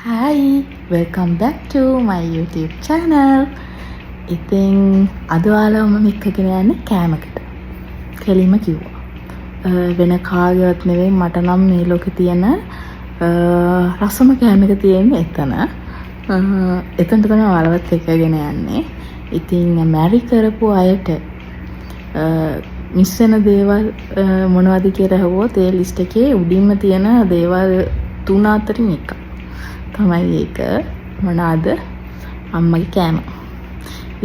Hi, welcome back to my YouTube channel. ඉතින් අද ඔයාලව මම එක්කගෙන යන්නේ කෑමකට. කෙලින්ම කිව්වා. වෙන කාගේවත් නෙවෙයි මට නම් මේ ලෝකේ තියෙන රසම කෑම එක තියෙන්නේ එතන. එතනට තමයි ඔයාලවත් එක්කගෙන යන්නේ. ඉතින් මැරි කරපු අයට මිස් වෙන දේවල් මොනවද කියලා අහුවොත් ඒ ලිස්ට් එකේ උඩින්ම තියෙන දේවල් 3-4 එකක්. තමයි ඒක මොනවාද අම්මගේ කෑම.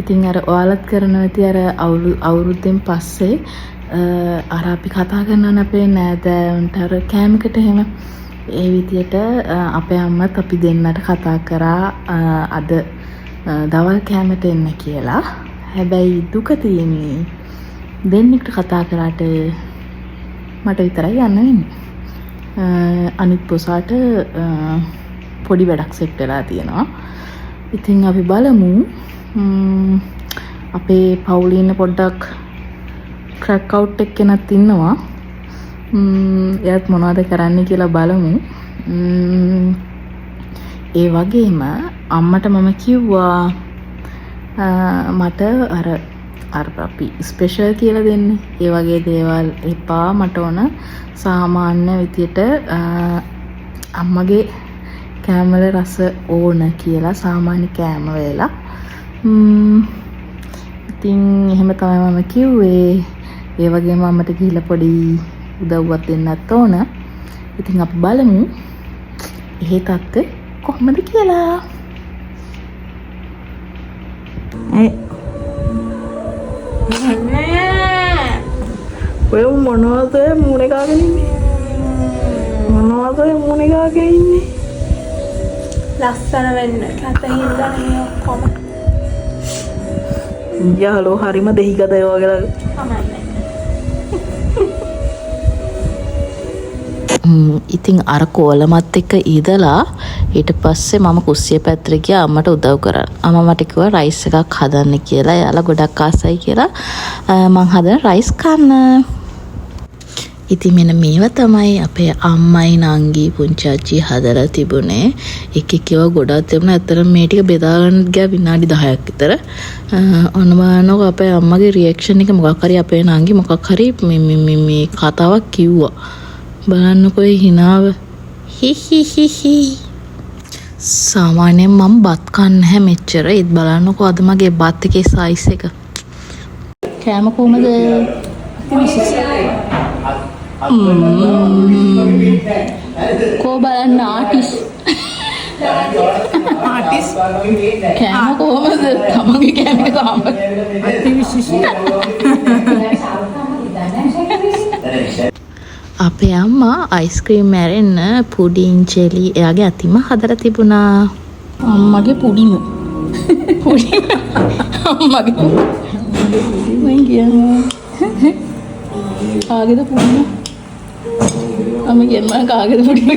ඉතින් අර ඔයාලත් කරන ඇති අර අවුරුද්දෙන් පස්සේ අර අපි කතා කරනවා අපේ නෑදෑයන්ට අර කෑමකට එහෙම ඒ විදියට අපේ අම්මත් අපි දෙන්නට කතා කරා අද දවල් කෑමට එන්න කියලා. හැබැයි දුක තියෙන්නේ දෙන්නෙක්ට කතා කරාට මට විතරයි යන්න වෙන්නේ. අනිත් පොසාට පොඩි වැඩක් සෙට් වෙලා තියෙනවා. ඉතින් අපි බලමු අපේ පවුලේ ඉන්න පොඩ්ඩක් ක්‍රැක් අවුට් එක්කෙනත් ඉන්නවා. එයාත් මොනවද කරන්න කියලා බලමු. ඒ වගේම අම්මට මම කිව්වා මට අර අපි ස්පෙෂල් කියලා දෙන්නේ. ඒ වගේ දේවල් එපා මට ඕන සාමාන්‍ය විදියට අම්මගේ කෑමවල රස ඕන කියලා සාමාන්‍ය කෑම වේලා. ඉතින් එහෙම තමයි මම කිව්වේ. ඒ වගේම අම්මට ගිහිල්ලා පොඩි උදව්වක් දෙන්නත් ඕන. ඉතින් අපි බලමු එහෙ තත්ත්වය කොහොමද කියලා. ඔය මොනවද මූණේ ගාගෙන ඉන්නේ? මොනවද මූණේ ගාගෙන ඉන්නේ? ලස්සන වෙන්න කතින්දා මේ ඔක්කොම යාලෝ හරිම දෙහි ගදය වගේ ඉතින් අර කෝලමත් එක්ක ඉඳලා ඊට පස්සේ මම කුස්සිය පැත්තට ගියා අම්මට උදව් කරන්න. අම්මා මට කිව්වා රයිස් එකක් හදන්න කියලා. එයාලා ගොඩක් ආසයි කියලා මං හදන රයිස් කන්න. ඉතින් මෙන්න මේවා තමයි අපේ අම්මයි නංගි පුංචි අච්චි හදලා තිබුණේ. එක එකව ගොඩක් තිබුණා. ඇත්තටම මේ ටික බෙදා ගන්න ගියා විනාඩි 10ක් විතර. ඔන්න බලන්නකො අපේ අම්මගේ රියැක්ෂන් එක මොකක් හරි අපේ නංගි මොකක් හරි මේ කතාවක් කිව්වා. බලන්නකො හිනාව. හි හි හි හි. සාමාන්‍යයෙන් මම බත් කන්නේ නැහැ මෙච්චර. ඒත් බලන්නකො අද මගේ බත් එකේ සයිස් එක. කෑම කොහමද? කෝ බලන්න ආටිස් කෑම කොහොමද? තමන්ගේ කෑම එක සාම්බර් අපේ අම්මා අයිස්ක්‍රීම් මැරෙන්න පුඩින් ජෙලි එයාගේ අතිම හදලා තිබුණා. අම්මගේ පුඩිම අම්මගේ මම කියනවා කාගේද පුඩිම? අම්ම කියනවා කාගේද පුඩිම?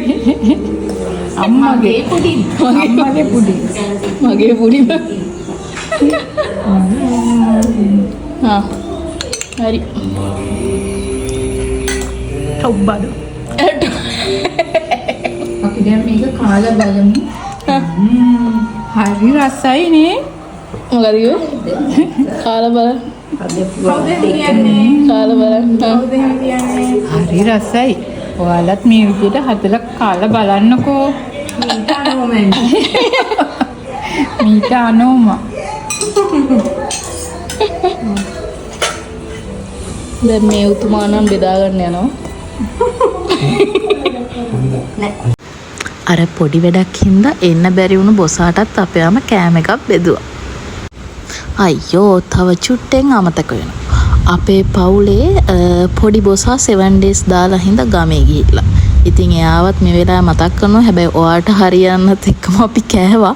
අම්මගේ පුඩිම. අම්මගේ පුඩිම. මගේ පුඩිම. හරි. ඔබ්බඩ. අපි දැන් මේක කාලා බලමු. හරි රසයි නේ. මොකද කිව්වේ? කාලා බලන්න. හරි රසයි. ඔයාලත් මේ විදිහට හදලා කාලා බලන්නකෝ. මීට අනෝම. දැන් මේ උතුමා නම් බෙදා ගන්න යනවා. අර පොඩි වැඩක් හින්දා එන්න බැරි වුණු බොසාටත් අපේම කෑම එකක් බෙදුවා. අයියෝ තව චුට්ටෙන් අමතක වෙනවා. අපේ පවුලේ පොඩි බොසා 7 days දාලා හින්දා ගමේ ගිහිල්ලා. ඉතින් එයාවත් මේ වෙලාව මතක් කරනවා. හැබැයි ඔයාට හරියන්නත් එක්කම අපි කෑවා.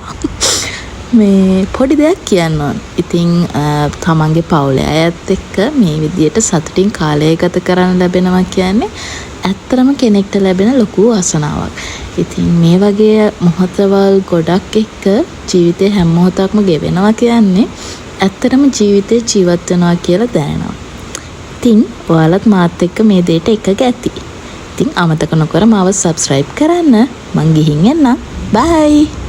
මේ පොඩි දෙයක් කියන්න ඕන. ඉතින් තමන්ගේ පවුලේ අයත් එක්ක මේ විදියට සතුටින් කාලය ගත කරන්න ලැබෙනවා කියන්නේ ඇත්තටම කෙනෙක්ට ලැබෙන ලොකු වාසනාවක්. ඉතින් මේ වගේ මොහොතවල් ගොඩක් එක්ක ජීවිතේ හැම මොහොතක්ම ගෙවෙනවා කියන්නේ ඇත්තටම ජීවිතේ ජීවත් වෙනවා කියලා දැනෙනවා. ඉතින් ඔයාලත් මාත් එක්ක මේ දෙයට එකග ඇති. ඉතින් අමතක නොකර මාව subscribe කරන්න. මං ගිහින් එන්නම්. bye.